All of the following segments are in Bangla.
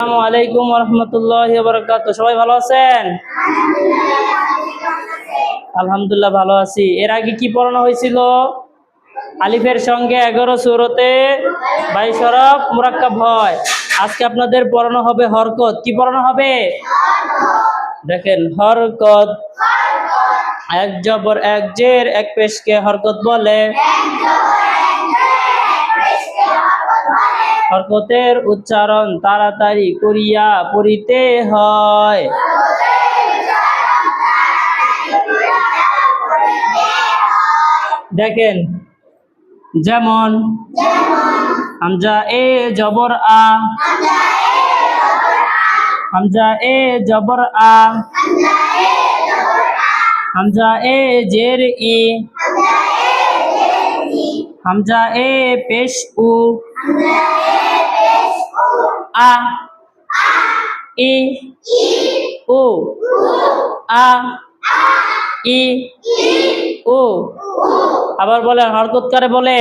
আসসালামু আলাইকুম ওয়া রাহমাতুল্লাহি ওয়া বারাকাতুহু। সবাই ভালো আছেন? আলহামদুলিল্লাহ ভালো আছি। এর আগে কি পড়ানো হয়েছিল? আলিফের সঙ্গে 11 সূরাতে 22 হরফ মুরাক্কাব হয়। আজকে আপনাদের পড়ানো হবে হরকত। কি পড়ানো হবে? দেখেন, হরকত। এক জবর এক জের এক পেশকে হরকত বলে। হরকতের উচ্চারণ তাড়াতাড়ি করিয়া পড়িতে হয়। দেখেন, যেমন হামজা এ জবর আ, হামজা এ জবর আ, হামজা এ জের ই, হামজা এ পেশ উ, আ ই উ, আ ই উ। আবার বলেন, হরকত কারে বলে?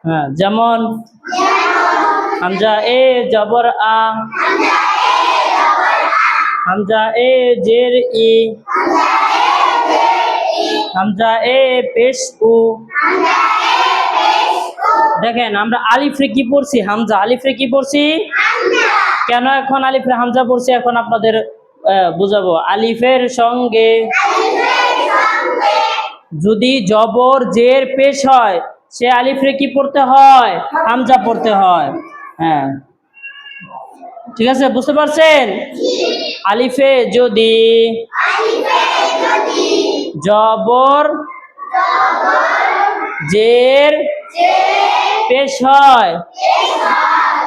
হ্যাঁ, যেমন হামজা এ জবর আ, হামজা এ জের ই, হামজা এ পেশ উ। দেখেন, আমরা আলিফরে কি পড়ছি? হামজা। আলিফরে কি পড়ছি? কেন এখন আলিফরে হামজা পড়ছি এখন আপনাদের বুঝাবো। আলিফের সঙ্গে যদি জবর জের পেশ হয়, সে আলিফরে কি পড়তে হয়? হামজা পড়তে হয়। হ্যাঁ, ঠিক আছে, বুঝতে পারছেন? আলিফে যদি জবর জের পেশ হয়,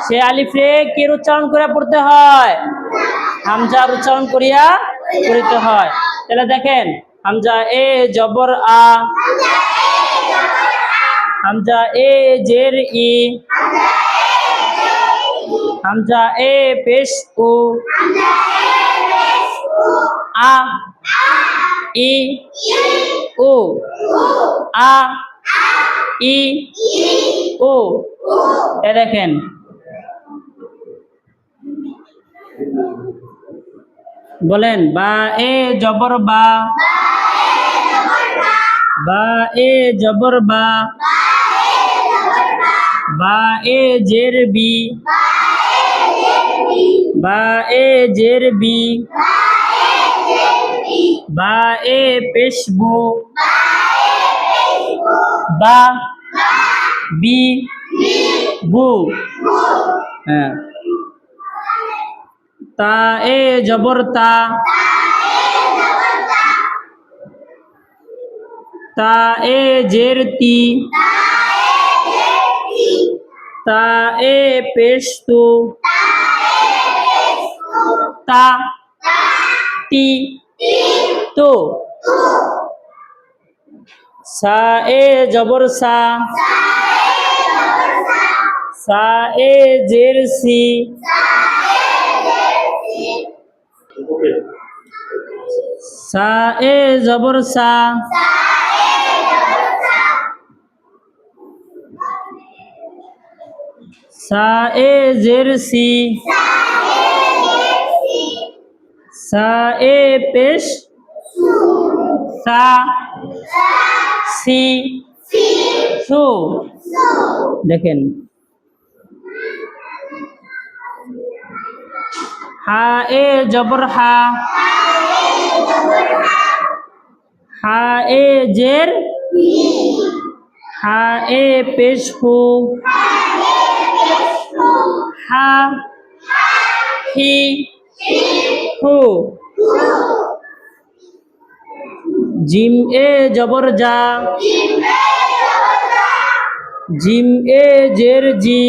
সে আলিফে কি উচ্চারণ করে পড়তে হয়? হামজার উচ্চারণ করিয়া পড়তে হয়। তাহলে দেখেন, হামজা এ জবর আ, হামজা এ জের ই, হামজা এ পেশ উ, আ ই উ, আ ই উ। এ দেখেন, বলেন, বা এ জবর বা, বা এ জবর বা, বা এ জের বি, বা এ জের বি, বা এ পেশ বু, বা বি বু। হ্যাঁ, তা এ জবর তা, তা এ জের তি, তা এ পেশ তু, তা তি তু। সা এ জবর সা, সা এ জের সি, সা এ জবর সা, সা এ জের সি, সা এ পেশ সা, সি সু। দেখেন, হা এ জবর হা, হা এ জের, হা এ পেশ হু, হা হি হু। জিম এ জবর জা, জিম এ জের জি,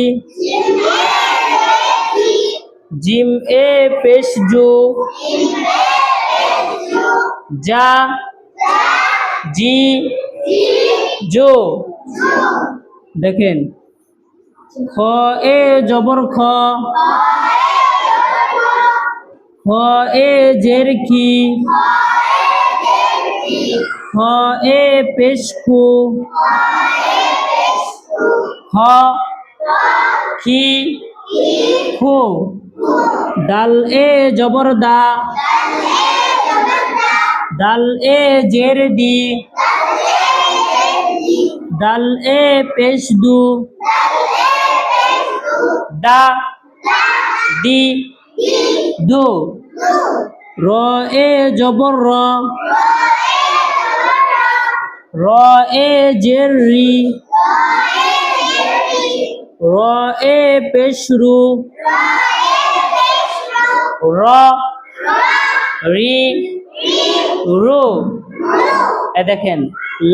জিম এ পেশ জু, যা জি জো। দেখেন, খ এ জবর খ, খ এ জের কি, এ পেশ কু, হ কি খু, দাল এ জবর দা, দাল এ জের দি, দাল এ পেশ দু, দা দি দু, র এ জবর র, র এ জের রি, র এ পেশ রু, র রি রু। এ দেখেন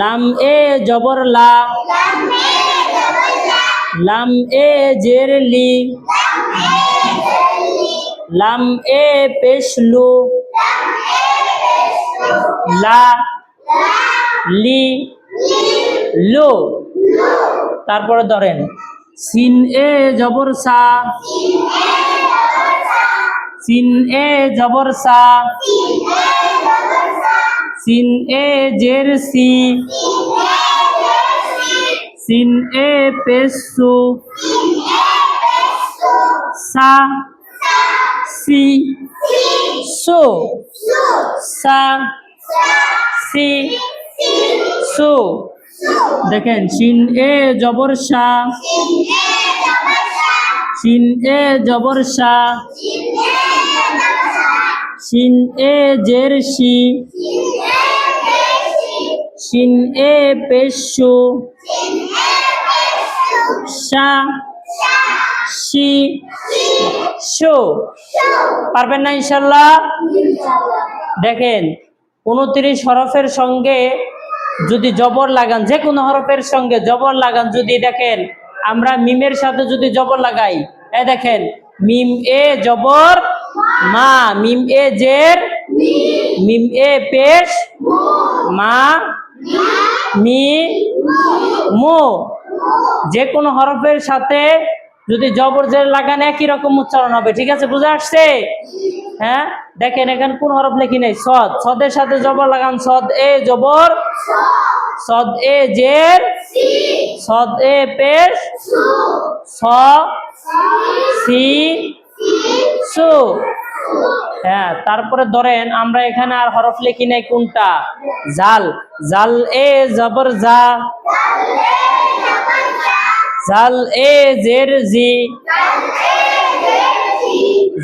লাম এ জবর লা, লাম এ জের লি, লাম এ পেশ লু, লা লি লু। তারপরে ধরেন সিন এ জবর সা, সিন এ জবর সা, সিন এ জের সি, সিন এ পেশ সু, সা সি সু, সা সি সু। দেখেন শিন এ জবর শা, শিন এ জবর শা, শিন এ জের শি, শিন এ পেশ শু, শা শি শু। পারবেন না ইনশাল্লাহ? দেখেন 29 হরফের সঙ্গে যদি জবর লাগান, যে কোনো হরফের সঙ্গে জবর লাগান, যদি দেখেন আমরা মিমের সাথে যদি জবর লাগাই, এ দেখেন মিম এ জবর মা, মিম এ জের, মিম এ পেশ মা, মি মু। যে কোনো হরফের সাথে যদি জবর জের লাগান একই রকম উচ্চারণ হবে। ঠিক আছে, বুঝে আসছে? হ্যাঁ, দেখেন এখানে কোন হরফ লেখি নেই, সদ, সদের সাথে জবর লাগান, সদ এ জবর, সদ এ জের, সদ এ পেশ স সি সু। হ্যাঁ, তারপরে ধরেন আমরা এখানে আর হরফ লিখি নাই কোনটা, জাল, জাল এ জবর জা, জাল এ জের জি,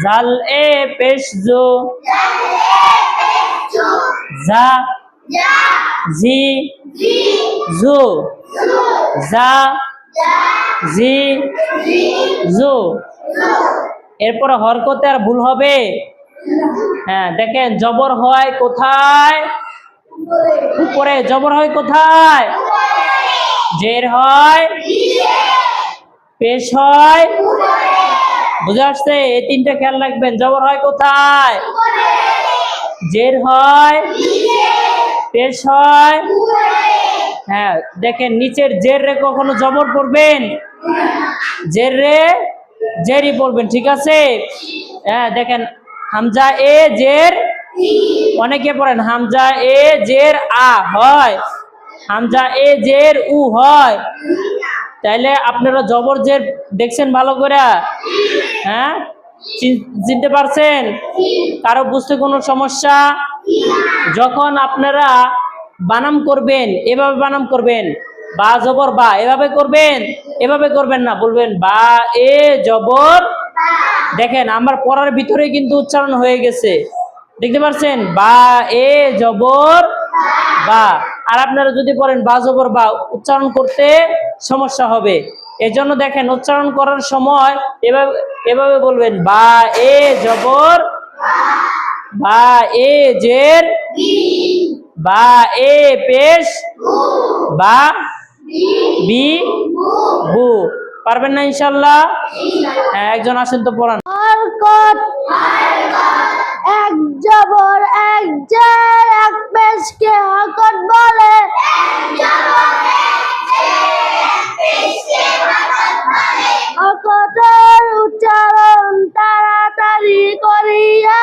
জাল এ পেশ জো, জা জি জু, জা জি জু। এরপরে হরকতে আর ভুল হবে? হ্যাঁ, দেখেন জবর হয় কোথায়? উপরে। জবর হয় কোথায়? জের হয়, পেশ হয়, বুঝে আসছে? এই তিনটা খেয়াল রাখবেন। জবর হয় কোথায়? জের হয়, পেশ হয়। হ্যাঁ, দেখেন নিচের জের রে কখনো জবর পড়বেন? জের রে জেরই পড়বেন। ঠিক আছে? হ্যাঁ, দেখেন হামজা এ জের, অনেকে পড়েন হামজা এ জের আ হয়, হামজা এ জের উ হয়। তাইলে আপনারা জবর জের দেখছেন ভালো করে? হ্যাঁ, চিনতে পারছেন? কারো বুঝতে কোনো সমস্যা? যখন আপনারা বানাম করবেন, এভাবে বানাম করবেন, বা জবর বা, এভাবে করবেন, এভাবে করবেন না। বলবেন বা এ জবর। দেখেন আমার পড়ার ভিতরে কিন্তু উচ্চারণ হয়ে গেছে, দেখতে পাচ্ছেন? বা এ জবর বা। আর আপনারা যদি পড়েন বা জবর বা, উচ্চারণ করতে সমস্যা হবে। এজন্য দেখেন উচ্চারণ করার সময় এভাবে এভাবে বলবেন, বা এ জবর, বা এ জের, বা এ পেশ, বা বি বু। পারবেন না ইনশাল্লাহ? হ্যাঁ, একজন আসেন তো পড়ান। হরকত এক জবর এক জের এক পেশকে হরকত বলে। হরকতের উচ্চারণ তাড়াতাড়ি করিয়া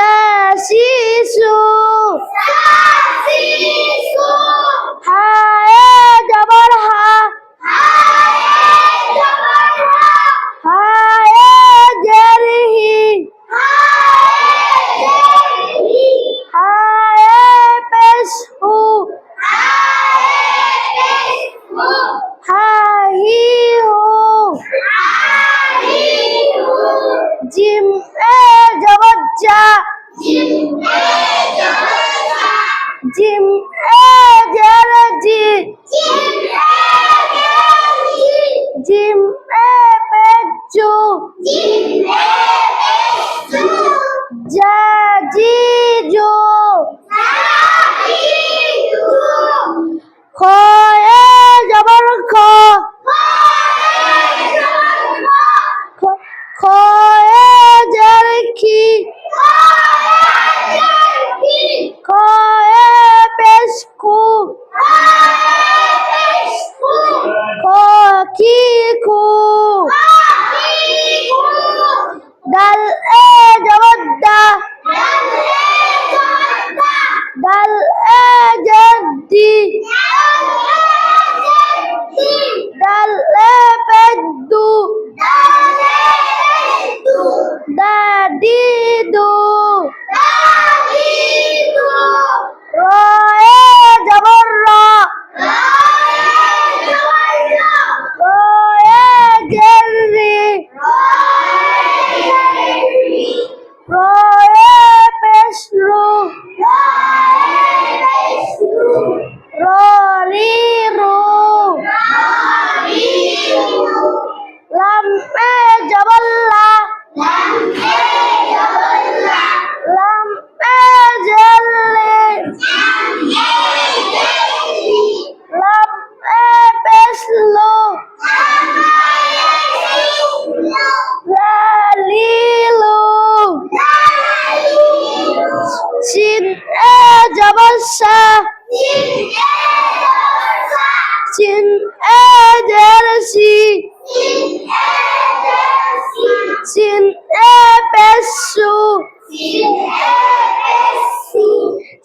সা শিশু হা এ জবর হা হা এ জের হি হা এ পেশ হু হা হি হু জিম এ জবর জা জিম এ জের জি জিম এ পেজু জা জি জু খ এ জবর খ খ এ জের খি খ এ পেশ খু খ খি খু দাল এ জবর দা দাল এ জেদ্দি দাল এ পেদ্দু দা দি দু র এ জবর র র এ জের রি র এ পেশ রু র রি রু লাম এ জবর লা লাম এ জের লে লাম এ পেশ লো লা লি লু শিন এ জবর সা শিন এ জের সি শিন এ পেশ সু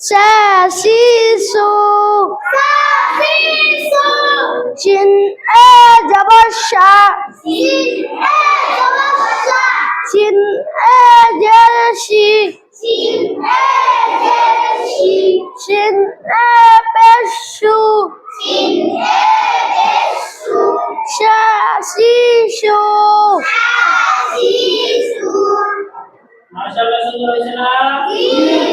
সা শিশু শিন এ জবর সা শিন এ জের সি শিন এ পেশ সু সা শিশু মাশাআল্লাহ, সুন্দর হয়েছে না?